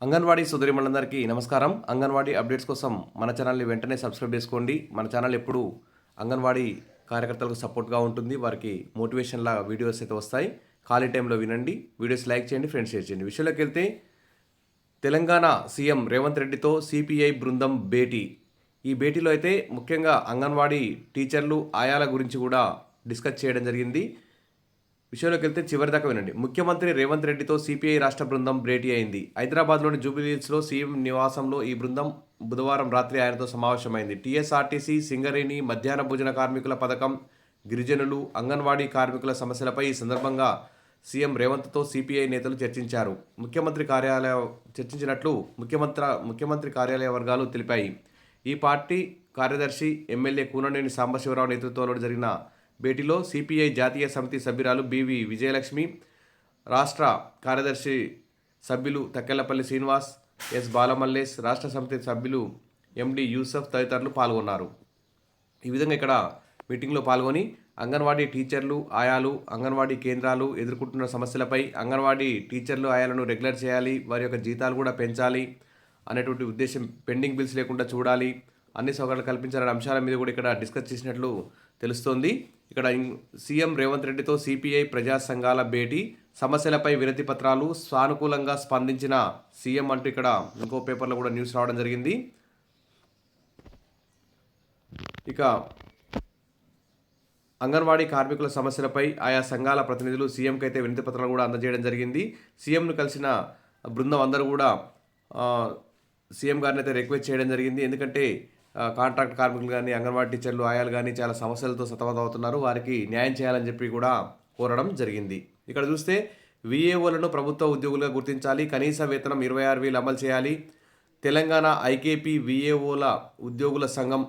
అంగన్వాడీ సోదరిమణులందరికీ నమస్కారం. అంగన్వాడీ అప్డేట్స్ కోసం మన ఛానల్ని వెంటనే సబ్స్క్రైబ్ చేసుకోండి. మన ఛానల్ ఎప్పుడు అంగన్వాడీ కార్యకర్తలకు సపోర్ట్గా ఉంటుంది. వారికి మోటివేషన్లా వీడియోస్ అయితే వస్తాయి. ఖాళీ టైంలో వినండి, వీడియోస్ లైక్ చేయండి, ఫ్రెండ్స్ షేర్ చేయండి. విషయంలోకి వెళ్తే తెలంగాణ సీఎం రేవంత్ రెడ్డితో సిపిఐ బృందం భేటీ. ఈ భేటీలో అయితే ముఖ్యంగా అంగన్వాడీ టీచర్లు, ఆయాల గురించి కూడా డిస్కస్ చేయడం జరిగింది. విషయంలోకి వెళ్తే చివరిదాకా వినండి. ముఖ్యమంత్రి రేవంత్ రెడ్డితో సిపిఐ రాష్ట్ర బృందం భేటీ అయింది. హైదరాబాద్లోని జూబ్లీహిల్స్లో సీఎం నివాసంలో ఈ బృందం బుధవారం రాత్రి ఆయనతో సమావేశమైంది. టీఎస్ఆర్టీసీ, సింగరేణి, మధ్యాహ్న భోజన కార్మికుల పథకం, గిరిజనులు, అంగన్వాడీ కార్మికుల సమస్యలపై ఈ సందర్భంగా సీఎం రేవంత్తో సిపిఐ నేతలు చర్చించారు. చర్చించినట్లు ముఖ్యమంత్రి కార్యాలయ వర్గాలు తెలిపాయి. ఈ పార్టీ కార్యదర్శి ఎమ్మెల్యే కూననేని సాంబశివరావు నేతృత్వంలో జరిగిన భేటీలో సిపిఐ జాతీయ సమితి సభ్యురాలు బివి విజయలక్ష్మి, రాష్ట్ర కార్యదర్శి సభ్యులు తక్కెళ్లపల్లి శ్రీనివాస్, ఎస్ బాలమల్లేష్, రాష్ట్ర సమితి సభ్యులు ఎండి యూసఫ్ తదితరులు పాల్గొన్నారు. ఈ విధంగా ఇక్కడ మీటింగ్లో పాల్గొని అంగన్వాడీ టీచర్లు, ఆయాలు, అంగన్వాడీ కేంద్రాలు ఎదుర్కొంటున్న సమస్యలపై అంగన్వాడీ టీచర్లు, ఆయాలను రెగ్యులర్ చేయాలి, వారి యొక్క జీతాలు కూడా పెంచాలి అనేటువంటి ఉద్దేశం, పెండింగ్ బిల్స్ లేకుండా చూడాలి, అన్ని సౌకర్యాలు కల్పించాలనే అంశాల మీద కూడా ఇక్కడ డిస్కస్ చేసినట్లు తెలుస్తోంది. ఇక్కడ సీఎం రేవంత్ రెడ్డితో సిపిఐ ప్రజా సంఘాల భేటీ, సమస్యలపై వినతి పత్రాలు, సానుకూలంగా స్పందించిన సీఎం అంటూ ఇక్కడ ఇంకో పేపర్లో కూడా న్యూస్ రావడం జరిగింది. ఇక అంగన్వాడీ కార్మికుల సమస్యలపై ఆయా సంఘాల ప్రతినిధులు సీఎంకి అయితే వినతి పత్రాలు కూడా అందజేయడం జరిగింది. సీఎంను కలిసిన బృందం అందరూ కూడా సీఎం గారిని అయితే రిక్వెస్ట్ చేయడం జరిగింది. ఎందుకంటే కాంట్రాక్ట్ కార్మికులు కానీ, అంగన్వాడీ టీచర్లు, ఆయాలు కానీ చాలా సమస్యలతో సతమతమవుతున్నారు. వారికి న్యాయం చేయాలని చెప్పి కూడా కోరడం జరిగింది. ఇక్కడ చూస్తే విఏఓలను ప్రభుత్వ ఉద్యోగులుగా గుర్తించాలి, కనీస వేతనం 26,000 అమలు చేయాలి. తెలంగాణ ఐకేపీ విఏఓల ఉద్యోగుల సంఘం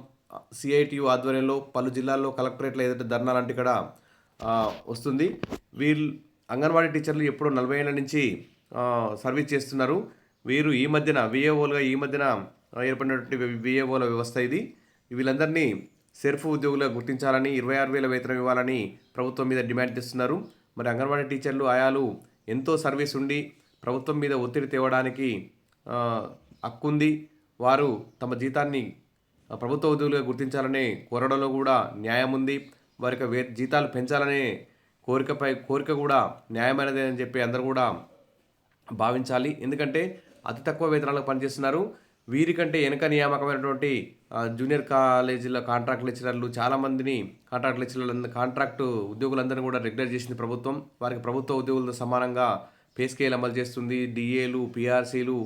సిఐటియు ఆధ్వర్యంలో పలు జిల్లాల్లో కలెక్టరేట్లో ఏదైతే ధర్నా లాంటి ఇక్కడ వస్తుంది. అంగన్వాడీ టీచర్లు ఎప్పుడో 40 ఏళ్ళ నుంచి సర్వీస్ చేస్తున్నారు. వీరు ఈ మధ్యన ఏర్పడినటువంటి విఏఓల వ్యవస్థ ఇది. వీళ్ళందరినీ సెర్ఫ్ ఉద్యోగులుగా గుర్తించాలని, 26,000 వేతనం ఇవ్వాలని ప్రభుత్వం మీద డిమాండ్ చేస్తున్నారు. మరి అంగన్వాడీ టీచర్లు, ఆయాలు ఎంతో సర్వీస్ ఉండి ప్రభుత్వం మీద ఒత్తిడి తేవడానికి హక్కుంది. వారు తమ జీతాన్ని ప్రభుత్వ ఉద్యోగులుగా గుర్తించాలనే కోరడంలో కూడా న్యాయం ఉంది. వారికి జీతాలు పెంచాలనే కోరిక కూడా న్యాయమైనదే అని చెప్పి అందరూ కూడా భావించాలి. ఎందుకంటే అతి తక్కువ వేతనాలకు పనిచేస్తున్నారు. వీరికంటే వెనక నియామకమైనటువంటి జూనియర్ కాలేజీల కాంట్రాక్ట్ లెక్చరర్లు చాలామందిని కాంట్రాక్టు ఉద్యోగులందరినీ కూడా రెగ్యులర్ చేసింది ప్రభుత్వం. వారికి ప్రభుత్వ ఉద్యోగులతో సమానంగా పే స్కేల్ అమలు చేస్తుంది. డిఏలు, పిఆర్సీలు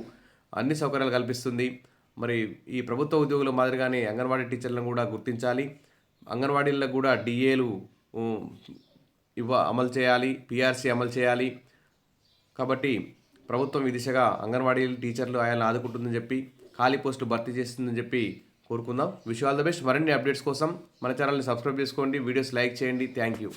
అన్ని సౌకర్యాలు కల్పిస్తుంది. మరి ఈ ప్రభుత్వ ఉద్యోగుల మాదిరిగానే అంగన్వాడీ టీచర్లను కూడా గుర్తించాలి. అంగన్వాడీలకు కూడా డిఏలు అమలు చేయాలి, పిఆర్సీ అమలు చేయాలి. కాబట్టి ప్రభుత్వం ఈ దిశగా అంగన్వాడీ టీచర్లు ఆయాలను ఆదుకుంటుందని చెప్పి, ఖాళీ పోస్టులు భర్తీ చేస్తుందని చెప్పి కోరుకుందాం. Wish all the best. మరిన్ని అప్డేట్స్ కోసం మన ఛానల్ని సబ్స్క్రైబ్ చేసుకోండి, వీడియోస్ లైక్ చేయండి. Thank you.